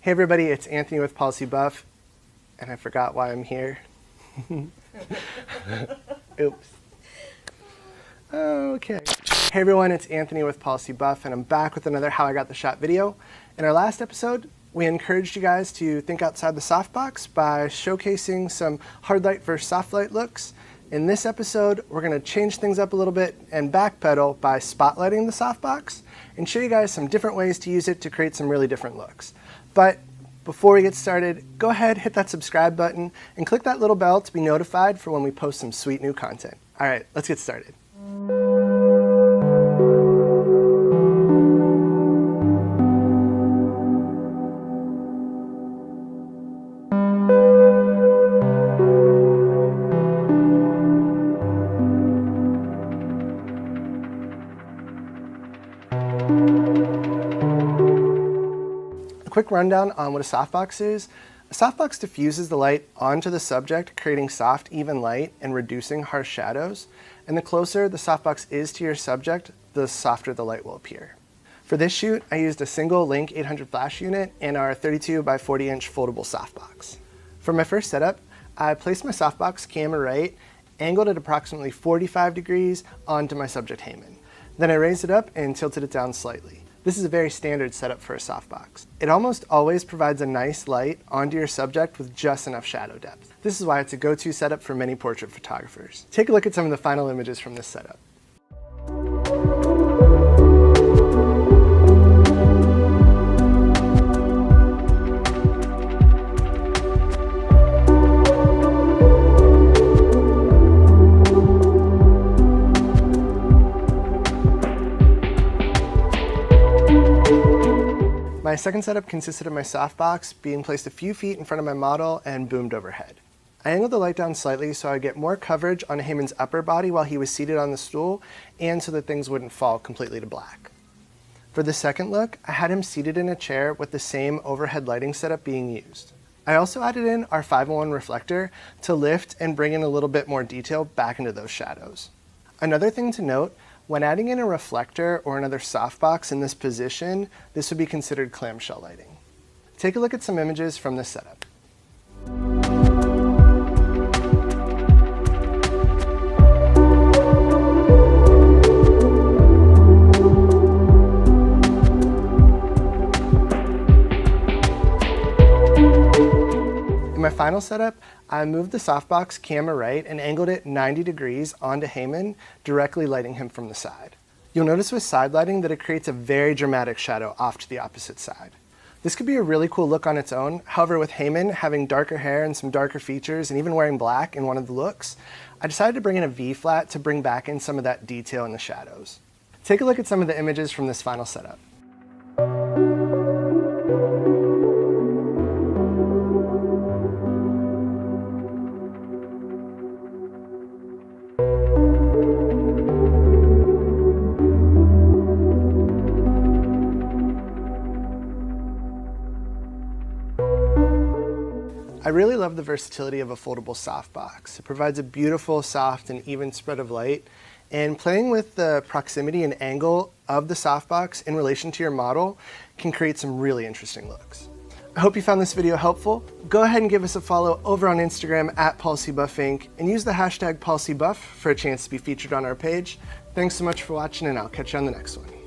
Hey everybody, it's Anthony with Policy Buff, and I forgot why I'm here. Oops. Okay. Hey everyone, it's Anthony with Policy Buff, and I'm back with another How I Got the Shot video. In our last episode, we encouraged you guys to think outside the softbox by showcasing some hard light versus soft light looks. In this episode, we're going to change things up a little bit and backpedal by spotlighting the softbox and show you guys some different ways to use it to create some really different looks. But before we get started, go ahead, hit that subscribe button and click that little bell to be notified for when we post some sweet new content. All right, let's get started. A quick rundown on what a softbox is. A softbox diffuses the light onto the subject, creating soft, even light and reducing harsh shadows. And the closer the softbox is to your subject, the softer the light will appear. For this shoot, I used a single Link 800 flash unit and our 32 by 40 inch foldable softbox. For my first setup, I placed my softbox camera right, angled it approximately 45 degrees onto my subject Haman. Then I raised it up and tilted it down slightly. This is a very standard setup for a softbox. It almost always provides a nice light onto your subject with just enough shadow depth. This is why it's a go-to setup for many portrait photographers. Take a look at some of the final images from this setup. My second setup consisted of my softbox being placed a few feet in front of my model and boomed overhead. I angled the light down slightly so I would get more coverage on Haman's upper body while he was seated on the stool and so that things wouldn't fall completely to black. For the second look, I had him seated in a chair with the same overhead lighting setup being used. I also added in our 501 reflector to lift and bring in a little bit more detail back into those shadows. Another thing to note, when adding in a reflector or another softbox in this position, this would be considered clamshell lighting. Take a look at some images from this setup. In my final setup, I moved the softbox camera right and angled it 90 degrees onto Haman, directly lighting him from the side. You'll notice with side lighting that it creates a very dramatic shadow off to the opposite side. This could be a really cool look on its own. However, with Haman having darker hair and some darker features and even wearing black in one of the looks, I decided to bring in a V-flat to bring back in some of that detail in the shadows. Take a look at some of the images from this final setup. I really love the versatility of a foldable softbox. It provides a beautiful, soft, and even spread of light. And playing with the proximity and angle of the softbox in relation to your model can create some really interesting looks. I hope you found this video helpful. Go ahead and give us a follow over on Instagram at PolicyBuffInc and use the hashtag PolicyBuff for a chance to be featured on our page. Thanks so much for watching, and I'll catch you on the next one.